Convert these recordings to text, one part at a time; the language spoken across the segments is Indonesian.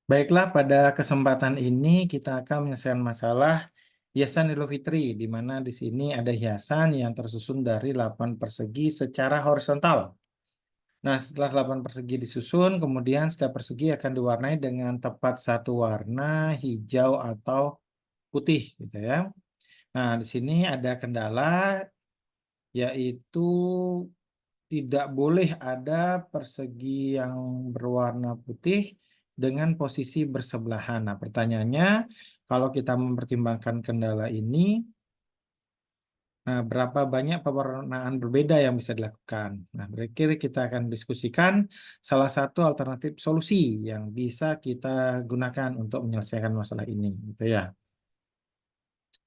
Baiklah, pada kesempatan ini kita akan menyelesaikan masalah hiasan Idul Fitri, di mana di sini ada hiasan yang tersusun dari 8 persegi secara horizontal. Nah, setelah 8 persegi disusun, kemudian setiap persegi akan diwarnai dengan tepat satu warna hijau atau putih, gitu ya. Nah, di sini ada kendala, yaitu tidak boleh ada persegi yang berwarna putih dengan posisi bersebelahan. Nah, pertanyaannya, kalau kita mempertimbangkan kendala ini, nah, berapa banyak pewarnaan berbeda yang bisa dilakukan? Nah, berikut kita akan diskusikan salah satu alternatif solusi yang bisa kita gunakan untuk menyelesaikan masalah ini, gitu ya.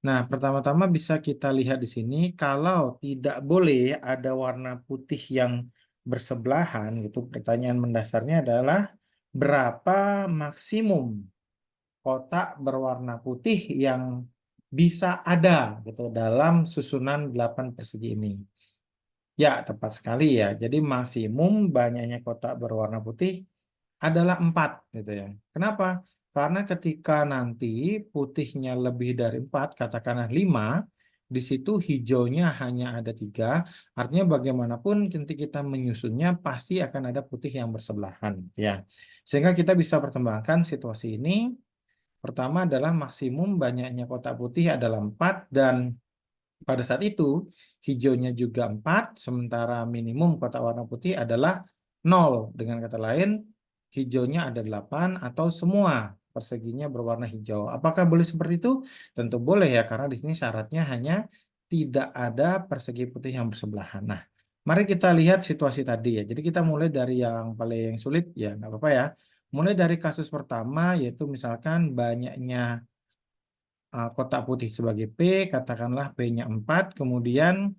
Nah, pertama-tama bisa kita lihat di sini, kalau tidak boleh ada warna putih yang bersebelahan, gitu. Pertanyaan mendasarnya adalah berapa maksimum kotak berwarna putih yang bisa ada gitu dalam susunan 8 persegi ini. Ya, tepat sekali ya. Jadi maksimum banyaknya kotak berwarna putih adalah 4 gitu ya. Kenapa? Karena ketika nanti putihnya lebih dari 4, katakanlah 5, di situ hijaunya hanya ada 3, artinya bagaimanapun nanti kita menyusunnya pasti akan ada putih yang bersebelahan ya. Sehingga kita bisa pertimbangkan situasi ini. Pertama adalah maksimum banyaknya kotak putih adalah 4, dan pada saat itu hijaunya juga 4, sementara minimum kotak warna putih adalah 0. Dengan kata lain, hijaunya ada 8 atau semua perseginya berwarna hijau. Apakah boleh seperti itu? Tentu boleh ya, karena di sini syaratnya hanya tidak ada persegi putih yang bersebelahan. Nah, mari kita lihat situasi tadi ya. Jadi kita mulai dari yang paling sulit ya, nggak apa-apa ya. Mulai dari kasus pertama, yaitu misalkan banyaknya kotak putih sebagai P, katakanlah P-nya 4, kemudian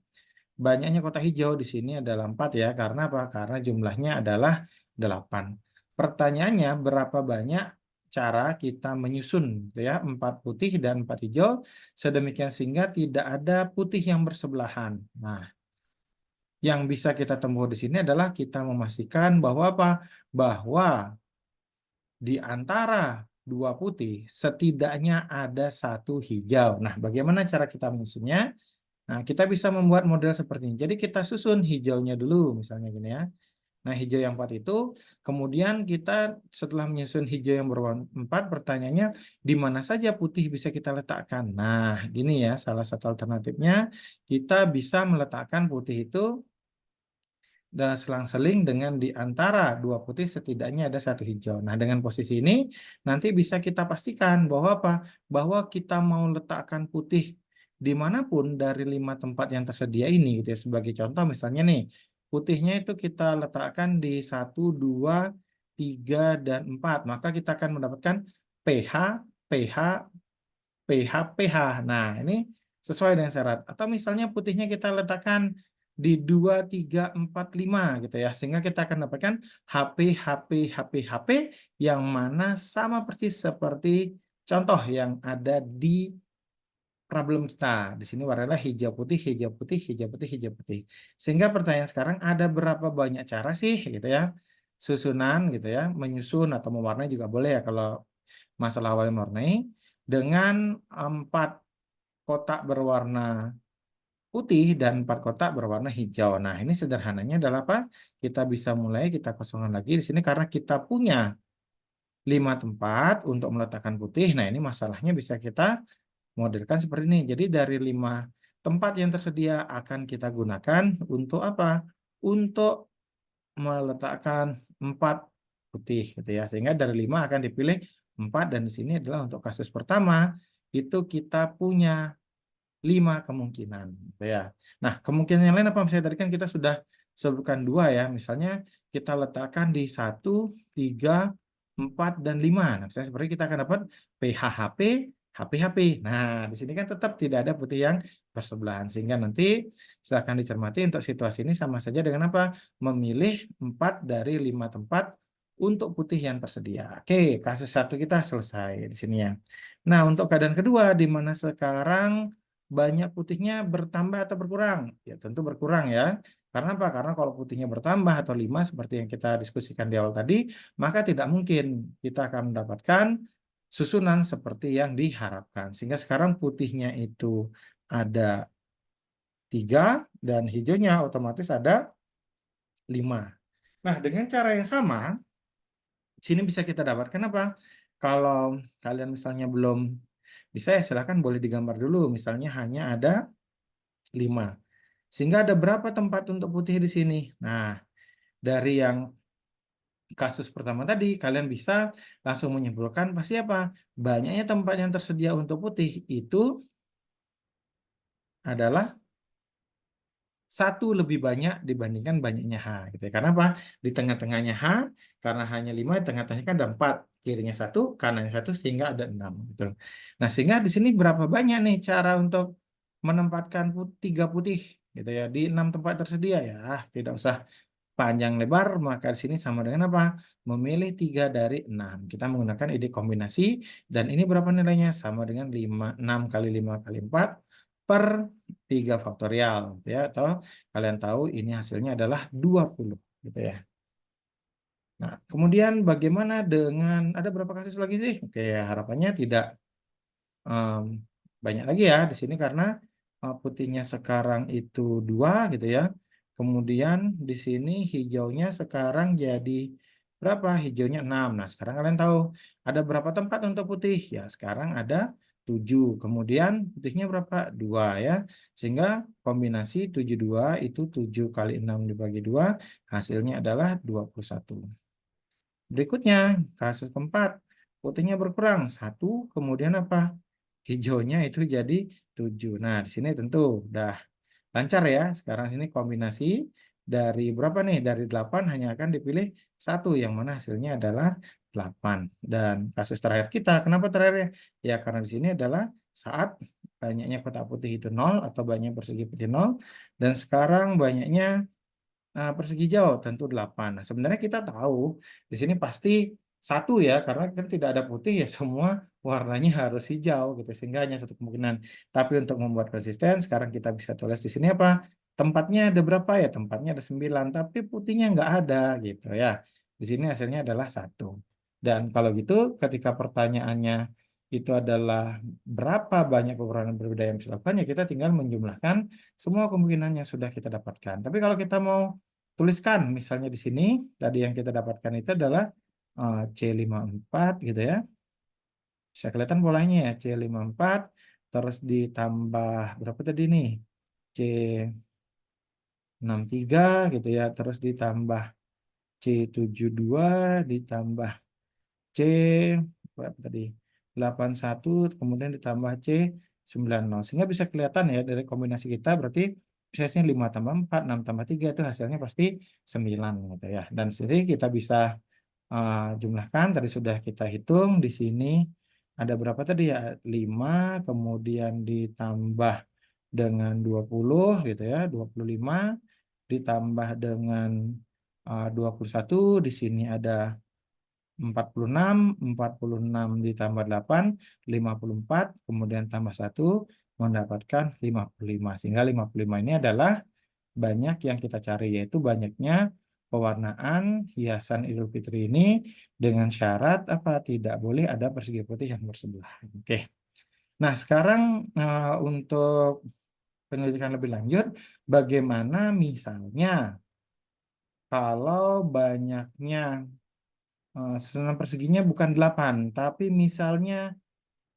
banyaknya kotak hijau di sini adalah 4 ya, karena apa? Karena jumlahnya adalah 8. Pertanyaannya, berapa banyak cara kita menyusun gitu ya, 4 putih dan 4 hijau, sedemikian sehingga tidak ada putih yang bersebelahan. Nah, yang bisa kita tempuh di sini adalah kita memastikan bahwa apa? Bahwa di antara dua putih setidaknya ada satu hijau. Nah, bagaimana cara kita menyusunnya? Nah, kita bisa membuat model seperti ini. Jadi kita susun hijaunya dulu, misalnya gini ya. Nah, hijau yang 4 itu, kemudian kita setelah menyusun hijau yang berwarna 4, pertanyaannya di mana saja putih bisa kita letakkan. Nah, gini ya, salah satu alternatifnya, kita bisa meletakkan putih itu dan selang-seling dengan di antara dua putih setidaknya ada satu hijau. Nah, dengan posisi ini nanti bisa kita pastikan bahwa apa? Bahwa kita mau letakkan putih dimanapun dari 5 tempat yang tersedia ini, gitu ya. Sebagai contoh misalnya nih, putihnya itu kita letakkan di 1, 2, 3, dan 4. Maka kita akan mendapatkan pH, pH, pH, pH. Nah, ini sesuai dengan syarat. Atau misalnya putihnya kita letakkan di 2, 3, 4, 5 gitu ya. Sehingga kita akan dapatkan HP, HP, HP, HP yang mana sama persis seperti contoh yang ada di problem kita. Di sini warnanya hijau putih, hijau putih, hijau putih, hijau putih. Sehingga pertanyaan sekarang, ada berapa banyak cara sih gitu ya, susunan gitu ya, menyusun atau mewarnai juga boleh ya kalau masalah awalnya mewarnai, dengan 4 kotak berwarna putih dan 4 kotak berwarna hijau. Nah, ini sederhananya adalah apa? Kita bisa mulai, kita kosongkan lagi di sini karena kita punya 5 tempat untuk meletakkan putih. Nah, ini masalahnya bisa kita modelkan seperti ini. Jadi dari 5 tempat yang tersedia akan kita gunakan untuk apa? Untuk meletakkan 4 putih gitu ya. Sehingga dari 5 akan dipilih 4, dan di sini adalah untuk kasus pertama itu kita punya 5 kemungkinan gitu ya. Nah, kemungkinan yang lain apa? Misalnya tadi kan kita sudah sebutkan 2 ya. Misalnya kita letakkan di 1, 3, 4, dan 5. Nah, misalnya seperti kita akan dapat PHHP, HPHP. Nah, di sini kan tetap tidak ada putih yang bersebelahan. Sehingga nanti silakan dicermati untuk situasi ini sama saja dengan apa? Memilih 4 dari 5 tempat untuk putih yang tersedia. Oke, kasus 1 kita selesai di sini ya. Nah, untuk keadaan kedua, di mana sekarang banyak putihnya bertambah atau berkurang? Ya, tentu berkurang ya. Karena apa? Karena kalau putihnya bertambah atau 5 seperti yang kita diskusikan di awal tadi, maka tidak mungkin kita akan mendapatkan susunan seperti yang diharapkan. Sehingga sekarang putihnya itu ada 3 dan hijaunya otomatis ada 5. Nah, dengan cara yang sama, sini bisa kita dapatkan apa? Kalau kalian misalnya belum bisa ya silahkan boleh digambar dulu. Misalnya hanya ada 5. Sehingga ada berapa tempat untuk putih di sini? Nah, dari yang kasus pertama tadi, kalian bisa langsung menyimpulkan pasti apa? Banyaknya tempat yang tersedia untuk putih itu adalah satu lebih banyak dibandingkan banyaknya H gitu ya. Karena apa? Di tengah-tengahnya H, karena hanya 5, di tengah-tengahnya kan ada 4, kirinya 1, kanannya 1 sehingga ada 6 gitu. Nah, sehingga di sini berapa banyak nih cara untuk menempatkan 3 putih gitu ya di 6 tempat tersedia ya. Tidak usah panjang lebar, maka di sini sama dengan apa? Memilih 3 dari 6. Kita menggunakan ide kombinasi dan ini berapa nilainya? Sama dengan 6 kali 5 kali 4 per 3 faktorial gitu ya. Atau kalian tahu ini hasilnya adalah 20 gitu ya. Nah, kemudian bagaimana dengan ada berapa kasus lagi sih? Oke, harapannya tidak banyak lagi ya di sini karena putihnya sekarang itu 2 gitu ya. Kemudian di sini hijaunya sekarang jadi berapa? Hijaunya 6. Nah, sekarang kalian tahu ada berapa tempat untuk putih? Ya, sekarang ada 7. Kemudian putihnya berapa? 2 ya. Sehingga kombinasi 72 itu 7 kali 6 dibagi 2 hasilnya adalah 21. Berikutnya, kasus keempat, putihnya berkurang. 1, kemudian apa? Hijaunya itu jadi 7. Nah, di sini tentu udah lancar ya. Sekarang sini kombinasi dari berapa nih? Dari 8 hanya akan dipilih 1, yang mana hasilnya adalah 8. Dan kasus terakhir kita, kenapa terakhir? Ya, karena di sini adalah saat banyaknya kotak putih itu 0 atau banyak persegi putih 0. Dan sekarang banyaknya persegi jauh tentu 8. Nah, sebenarnya kita tahu di sini pasti 1 ya, karena kan tidak ada putih ya semua warnanya harus hijau gitu sehingga hanya satu kemungkinan. Tapi untuk membuat konsisten sekarang kita bisa tulis di sini apa? Tempatnya ada berapa ya? Tempatnya ada 9, tapi putihnya nggak ada gitu ya. Di sini hasilnya adalah 1. Dan kalau gitu ketika pertanyaannya itu adalah berapa banyak peperangan berbeda yang bisa dilakukan, ya kita tinggal menjumlahkan semua kemungkinan yang sudah kita dapatkan. Tapi kalau kita mau tuliskan, misalnya di sini, tadi yang kita dapatkan itu adalah C54 gitu ya. Bisa kelihatan polanya ya, C54, terus ditambah berapa tadi nih? C63 gitu ya, terus ditambah C72, ditambah C berapa tadi? 81 kemudian ditambah C90. Sehingga bisa kelihatan ya dari kombinasi kita berarti biasanya 5 tambah 4, 6 tambah 3 itu hasilnya pasti 9 gitu ya. Dan sini kita bisa jumlahkan tadi sudah kita hitung di sini ada berapa tadi ya? 5 kemudian ditambah dengan 20 gitu ya, 25 ditambah dengan 21 di sini ada 46 ditambah 8, 54, kemudian tambah 1, mendapatkan 55. Sehingga 55 ini adalah banyak yang kita cari, yaitu banyaknya pewarnaan hiasan Idul Fitri ini dengan syarat apa? Tidak boleh ada persegi putih yang bersebelahan. Oke. Nah, sekarang untuk penyelidikan lebih lanjut, bagaimana misalnya kalau banyaknya susunan perseginya bukan 8, tapi misalnya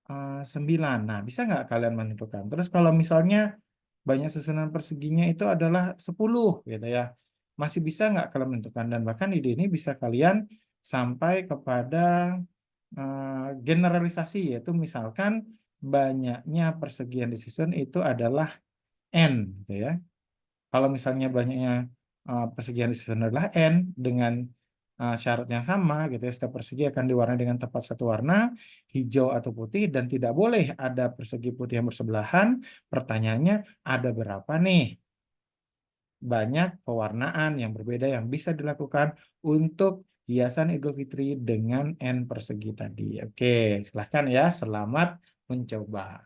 9. Nah, bisa nggak kalian menentukan? Terus kalau misalnya banyak susunan perseginya itu adalah 10 gitu ya. Masih bisa nggak kalian menentukan? Dan bahkan ide ini bisa kalian sampai kepada generalisasi, yaitu misalkan banyaknya persegi yang disusun itu adalah N gitu ya. Kalau misalnya banyaknya persegi yang disusun adalah N dengan syarat yang sama gitu ya, setiap persegi akan diwarnai dengan tepat satu warna, hijau atau putih, dan tidak boleh ada persegi putih yang bersebelahan. Pertanyaannya, ada berapa nih banyak pewarnaan yang berbeda yang bisa dilakukan untuk hiasan Idul Fitri dengan N persegi tadi? Oke, silahkan ya, selamat mencoba.